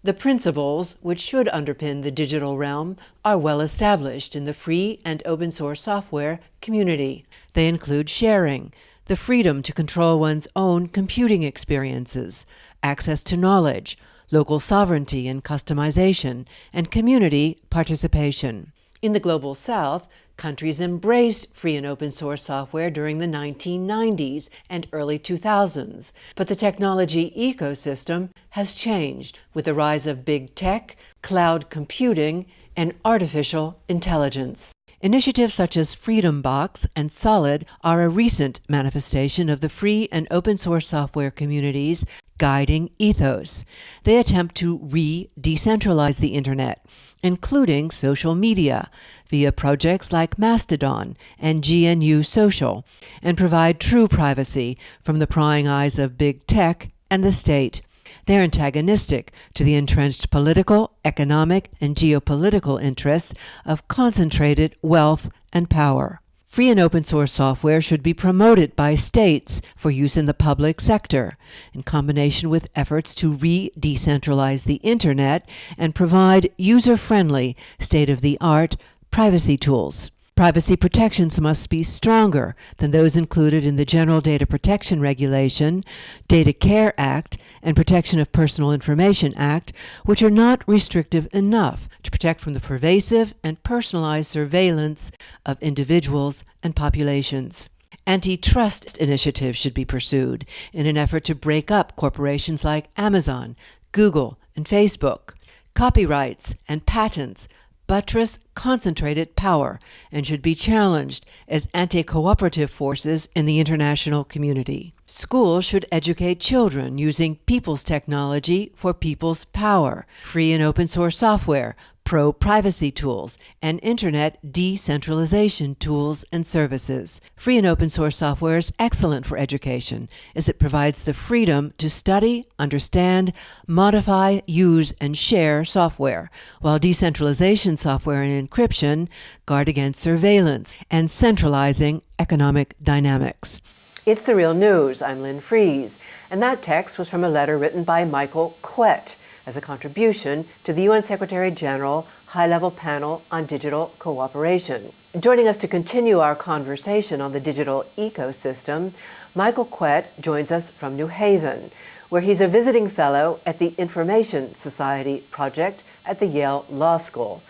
The principles which should underpin the digital realm are well established in the free and open source software community. They include sharing, the freedom to control one's own computing experiences, access to knowledge, local sovereignty and customization, and community participation. In the Global South, countries embraced free and open source software during the 1990s and early 2000s, but the technology ecosystem has changed with the rise of big tech, cloud computing, and artificial intelligence. Initiatives such as Freedom Box and Solid are a recent manifestation of the free and open source software community's guiding ethos. They attempt to re-decentralize the Internet, including social media, via projects like Mastodon and GNU Social, and provide true privacy from the prying eyes of big tech and the state. They're antagonistic to the entrenched political, economic, and geopolitical interests of concentrated wealth and power. Free and open source software should be promoted by states for use in the public sector, in combination with efforts to re-decentralize the Internet and provide user-friendly, state-of-the-art privacy tools. Privacy protections must be stronger than those included in the General Data Protection Regulation, Data Care Act, and Protection of Personal Information Act, which are not restrictive enough to protect from the pervasive and personalized surveillance of individuals and populations. Antitrust initiatives should be pursued in an effort to break up corporations like Amazon, Google, and Facebook. Copyrights and patents buttress concentrated power and should be challenged as anti-cooperative forces in the international community. Schools should educate children using people's technology for people's power, free and open source software, pro-privacy tools, and Internet decentralization tools and services. Free and open source software is excellent for education as it provides the freedom to study, understand, modify, use, and share software, while decentralization software and encryption guard against surveillance and centralizing economic dynamics. It's the Real News. I'm Lynn Fries, and that text was from a letter written by Michael Kwet as a contribution to the UN Secretary-General High-Level Panel on Digital Cooperation. Joining us to continue our conversation on the digital ecosystem, Michael Kwet joins us from New Haven, where he's a visiting fellow at the Information Society Project at the Yale Law School.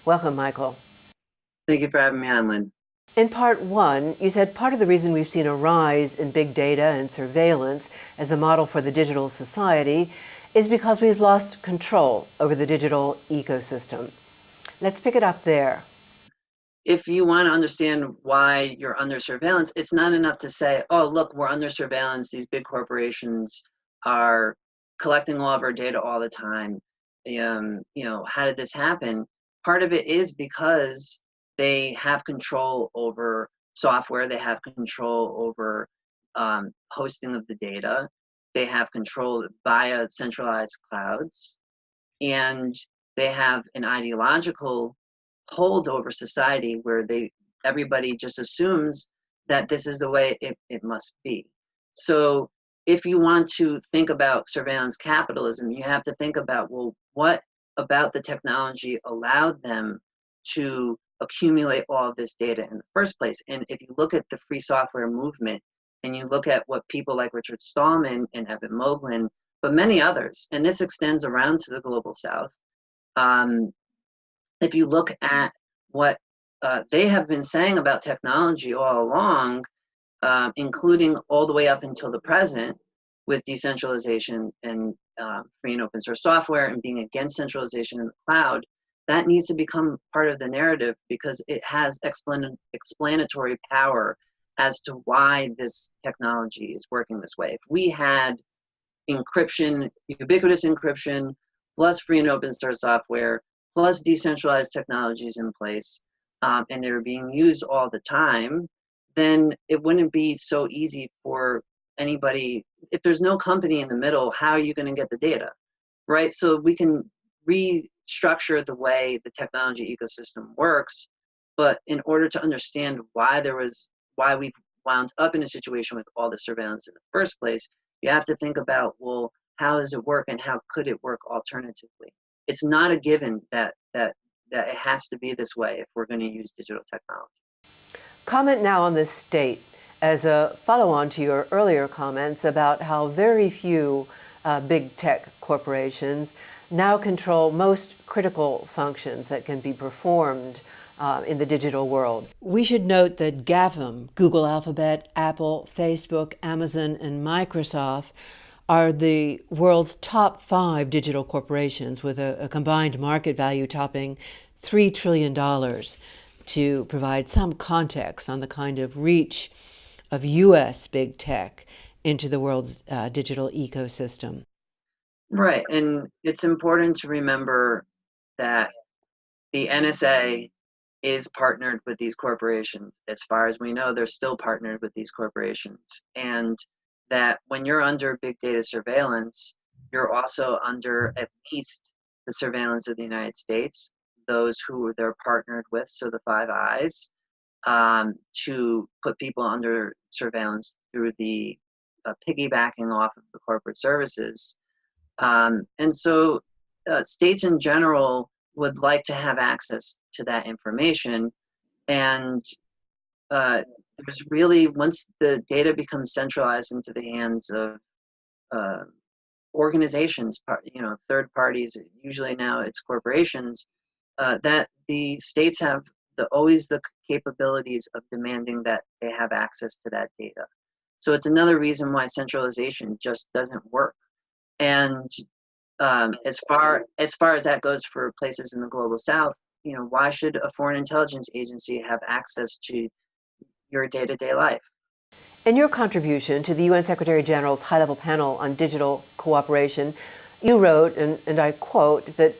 Welcome, Michael. Thank you for having me on, Lynn. In part one, you said part of the reason we've seen a rise in big data and surveillance as a model for the digital society is because we've lost control over the digital ecosystem. Let's pick it up there. If you want to understand why you're under surveillance, it's not enough to say, oh, look, we're under surveillance. These big corporations are collecting all of our data all the time. How did this happen? Part of it is because they have control over software. They have control over hosting of the data. They have control via centralized clouds, and they have an ideological hold over society where everybody just assumes that this is the way it must be. So if you want to think about surveillance capitalism, you have to think about, well, what about the technology allowed them to accumulate all of this data in the first place? And if you look at the free software movement, and you look at what people like Richard Stallman and Evan Moglen, but many others, and this extends around to the Global South, if you look at what they have been saying about technology all along, including all the way up until the present, with decentralization and free and open source software and being against centralization in the cloud, that needs to become part of the narrative because it has explanatory power as to why this technology is working this way. If we had encryption, ubiquitous encryption, plus free and open source software, plus decentralized technologies in place, and they were being used all the time, then it wouldn't be so easy for anybody. If there's no company in the middle, how are you going to get the data, right? So we can restructure the way the technology ecosystem works, but in order to understand why we wound up in a situation with all the surveillance in the first place, you have to think about, well, how does it work and how could it work alternatively. It's not a given that it has to be this way if we're going to use digital technology. Comment now on this state as a follow-on to your earlier comments about how very few big tech corporations now control most critical functions that can be performed in the digital world. We should note that GAFAM, Google Alphabet, Apple, Facebook, Amazon, and Microsoft are the world's top 5 digital corporations with a combined market value topping $3 trillion. To provide some context on the kind of reach of U.S. big tech into the world's digital ecosystem. Right, and it's important to remember that the NSA is partnered with these corporations. As far as we know, they're still partnered with these corporations. And that when you're under big data surveillance, you're also under at least the surveillance of the United States, those who they're partnered with, so the Five Eyes, to put people under surveillance through the piggybacking off of the corporate services. And so states in general would like to have access to that information. And there's really, once the data becomes centralized into the hands of organizations, third parties, usually now it's corporations, that the states have always the capabilities of demanding that they have access to that data. So it's another reason why centralization just doesn't work. And as far as that goes for places in the global south, why should a foreign intelligence agency have access to your day-to-day life? In your contribution to the UN Secretary General's high-level panel on digital cooperation, you wrote, and I quote, that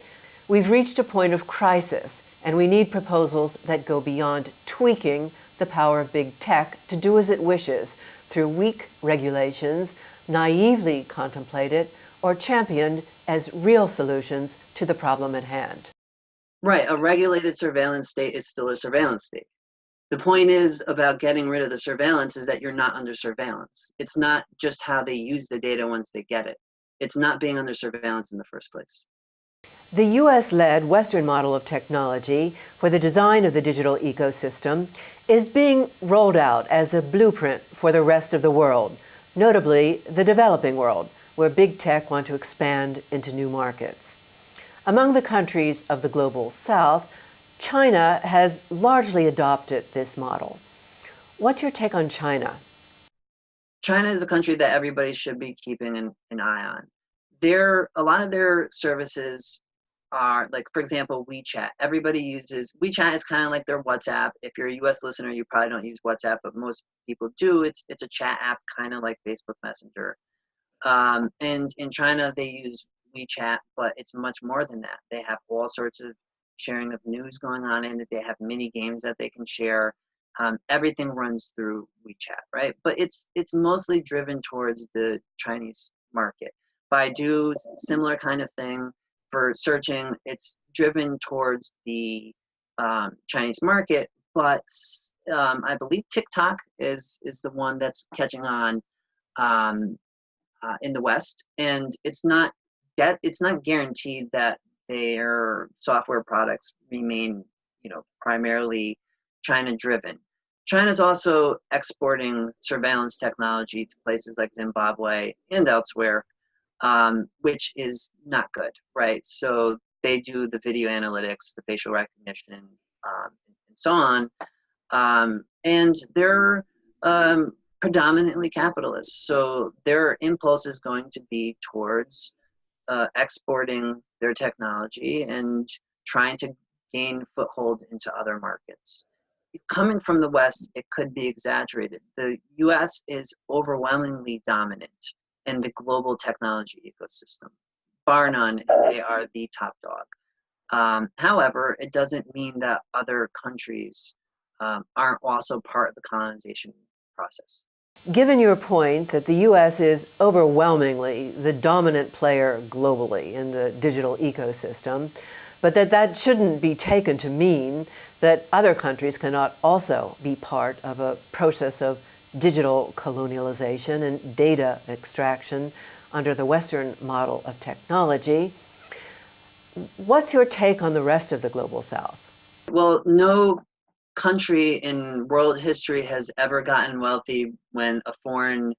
we've reached a point of crisis and we need proposals that go beyond tweaking the power of big tech to do as it wishes through weak regulations, naively contemplated, or championed as real solutions to the problem at hand. Right, a regulated surveillance state is still a surveillance state. The point is about getting rid of the surveillance is that you're not under surveillance. It's not just how they use the data once they get it. It's not being under surveillance in the first place. The U.S.-led Western model of technology for the design of the digital ecosystem is being rolled out as a blueprint for the rest of the world, notably the developing world, where big tech want to expand into new markets. Among the countries of the global south, China has largely adopted this model. What's your take on China? China is a country that everybody should be keeping an eye on. A lot of their services are, like, for example, WeChat. Everybody uses WeChat. Is kind of like their WhatsApp. If you're a US listener, you probably don't use WhatsApp, but most people do. It's a chat app, kind of like Facebook Messenger. And in China, they use WeChat, but it's much more than that. They have all sorts of sharing of news going on in it. They have mini games that they can share. Everything runs through WeChat, right? But it's mostly driven towards the Chinese market. Baidu, similar kind of thing for searching. It's driven towards the Chinese market, but I believe TikTok is the one that's catching on in the West, and it's not guaranteed that their software products remain, primarily China-driven. China's also exporting surveillance technology to places like Zimbabwe and elsewhere, which is not good, right? So they do the video analytics, the facial recognition, and so on, and they're predominantly capitalist. So their impulse is going to be towards exporting their technology and trying to gain foothold into other markets. Coming from the West, it could be exaggerated. The US is overwhelmingly dominant in the global technology ecosystem. Bar none, they are the top dog. However, it doesn't mean that other countries aren't also part of the colonization process. Given your point that the U.S. is overwhelmingly the dominant player globally in the digital ecosystem, but that shouldn't be taken to mean that other countries cannot also be part of a process of digital colonialization and data extraction under the Western model of technology. What's your take on the rest of the Global South? Well, no country in world history has ever gotten wealthy when a foreign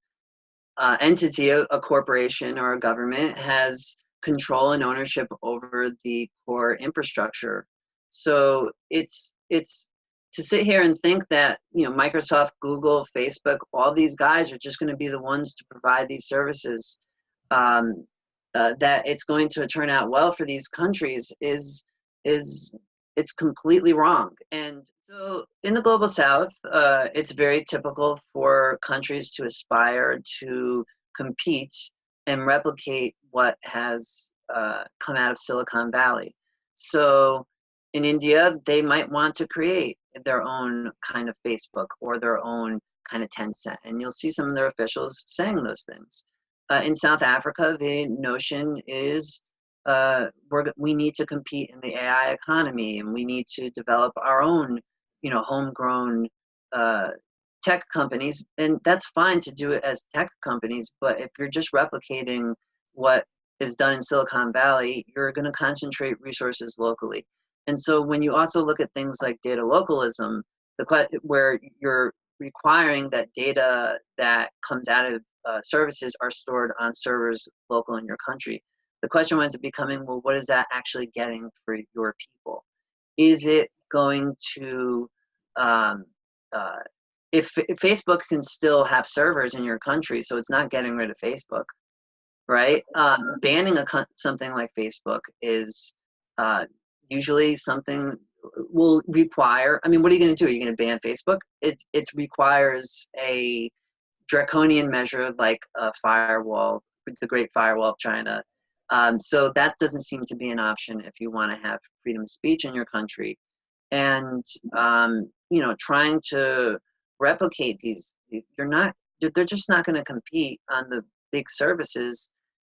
entity, a corporation or a government, has control and ownership over the core infrastructure. So it's to sit here and think that, you know, Microsoft, Google, Facebook, all these guys are just going to be the ones to provide these services, that it's going to turn out well for these countries is it's completely wrong. And so in the Global South, it's very typical for countries to aspire to compete and replicate what has come out of Silicon Valley. So in India, they might want to create their own kind of Facebook or their own kind of Tencent. And you'll see some of their officials saying those things. In South Africa, the notion is we need to compete in the AI economy, and we need to develop our own, you know, homegrown tech companies. And that's fine to do it as tech companies, but if you're just replicating what is done in Silicon Valley, you're going to concentrate resources locally. And so when you also look at things like data localism, where you're requiring that data that comes out of services are stored on servers local in your country, the question winds up becoming, well, what is that actually getting for your people? Is it going to, if Facebook can still have servers in your country, so it's not getting rid of Facebook, right? Banning something like Facebook is usually something will require, I mean, what are you going to do? Are you going to ban Facebook? It requires a draconian measure like a firewall, the Great Firewall of China. So that doesn't seem to be an option if you want to have freedom of speech in your country. And you know, trying to replicate they're just not going to compete on the big services.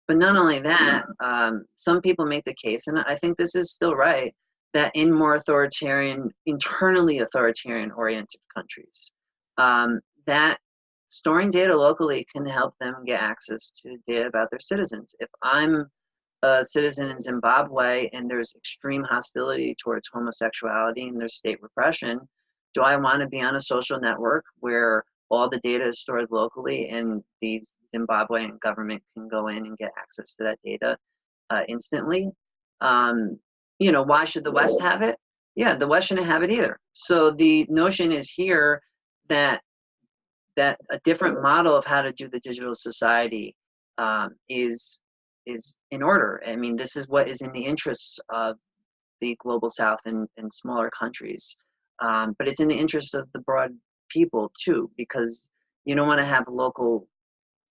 But not only that, some people make the case, and I think this is still right, that in more internally authoritarian oriented countries, that storing data locally can help them get access to data about their citizens. If I'm a citizen in Zimbabwe and there's extreme hostility towards homosexuality and there's state repression, do I want to be on a social network where all the data is stored locally and the Zimbabwean government can go in and get access to that data instantly? You know, why should the West have it? Yeah, the West shouldn't have it either. So the notion is here that a different model of how to do the digital society is in order. I mean, this is what is in the interests of the Global South and smaller countries, but it's in the interest of the broad people too, because you don't want to have local,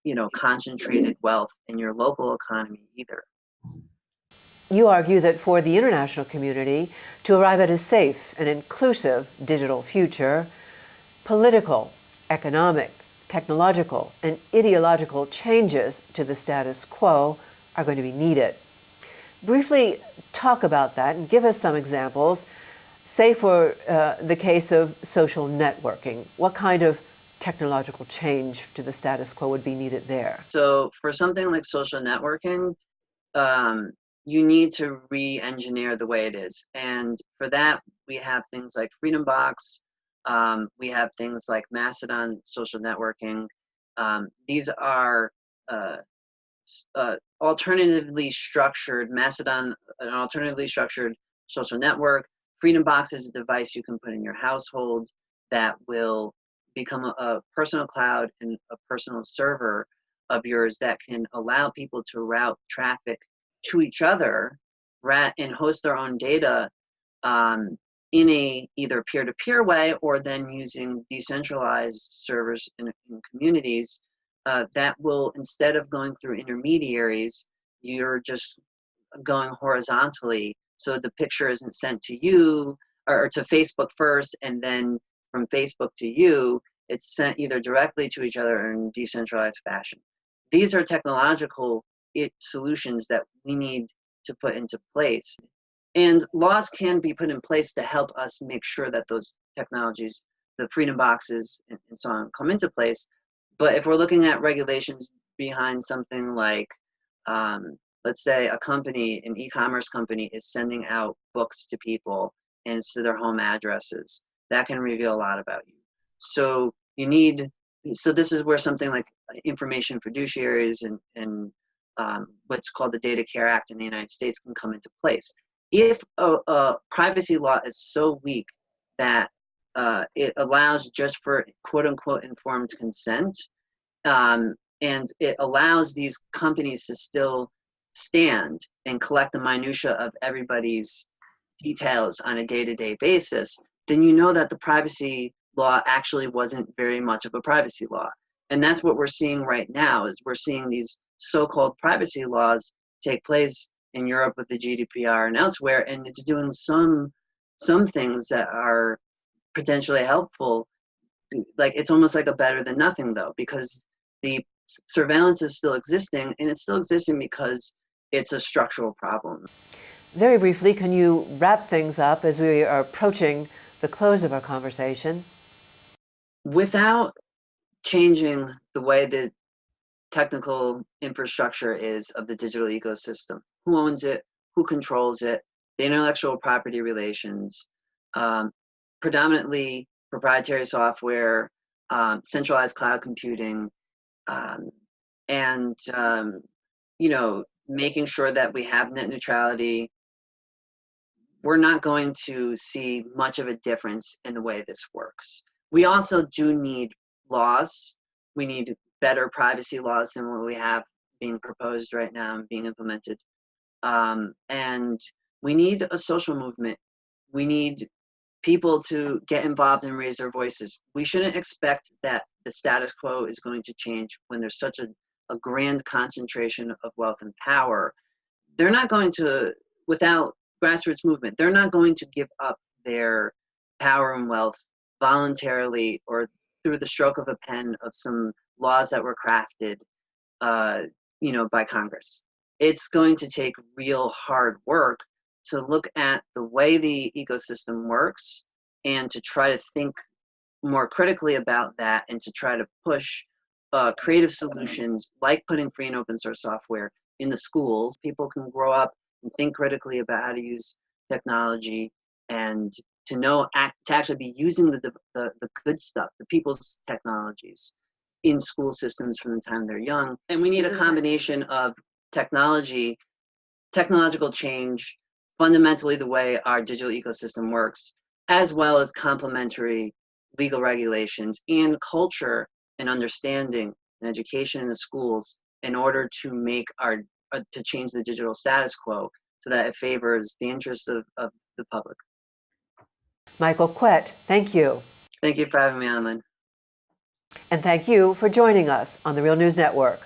you know, concentrated wealth in your local economy either. You argue that for the international community to arrive at a safe and inclusive digital future, political, economic, technological, and ideological changes to the status quo are going to be needed. Briefly talk about that and give us some examples. Say for the case of social networking, what kind of technological change to the status quo would be needed there? So for something like social networking, you need to re-engineer the way it is. And for that, we have things like Freedom Box. We have things like Mastodon social networking. These are alternatively structured, Mastodon, an alternatively structured social network. Freedom Box is a device you can put in your household that will become a personal cloud and a personal server of yours that can allow people to route traffic to each other and host their own data in a either peer-to-peer way or then using decentralized servers in communities that will, instead of going through intermediaries, you're just going horizontally. So the picture isn't sent to you or to Facebook first, and then from Facebook to you, it's sent either directly to each other or in decentralized fashion. These are technological solutions that we need to put into place. And laws can be put in place to help us make sure that those technologies, the freedom boxes and so on, come into place. But if we're looking at regulations behind something like let's say a company, an e-commerce company, is sending out books to people and it's to their home addresses. That can reveal a lot about you. So you need, so this is where something like information fiduciaries and what's called the Data Care Act in the United States can come into place. If a privacy law is so weak that it allows just for quote unquote informed consent, and it allows these companies to still stand and collect the minutia of everybody's details on a day-to-day basis, then you know that the privacy law actually wasn't very much of a privacy law. And that's what we're seeing right now, is we're seeing these so-called privacy laws take place in Europe with the GDPR and elsewhere, and it's doing some things that are potentially helpful. Like, it's almost like a better than nothing, though, because the surveillance is still existing, and it's still existing because it's a structural problem. Very briefly, can you wrap things up as we are approaching the close of our conversation? Without changing the way the technical infrastructure is of the digital ecosystem, who owns it, who controls it, the intellectual property relations, predominantly proprietary software, centralized cloud computing, and you know, making sure that we have net neutrality, we're not going to see much of a difference in the way this works. We also do need laws. We need better privacy laws than what we have being proposed right now and being implemented. And we need a social movement. We need people to get involved and raise their voices. We shouldn't expect that the status quo is going to change when there's such a grand concentration of wealth and power. They're not going to, without grassroots movement, they're not going to give up their power and wealth voluntarily or through the stroke of a pen of some laws that were crafted, you know, by Congress. It's going to take real hard work to look at the way the ecosystem works and to try to think more critically about that and to try to push creative solutions like putting free and open source software in the schools. People can grow up and think critically about how to use technology and to know, to actually be using the good stuff, the people's technologies in school systems from the time they're young. And we need a combination of technology, technological change, fundamentally the way our digital ecosystem works, as well as complementary legal regulations and culture and understanding and education in the schools in order to make to change the digital status quo so that it favors the interests of the public. Michael Kwet, thank you. Thank you for having me on, Lynn. And thank you for joining us on the Real News Network.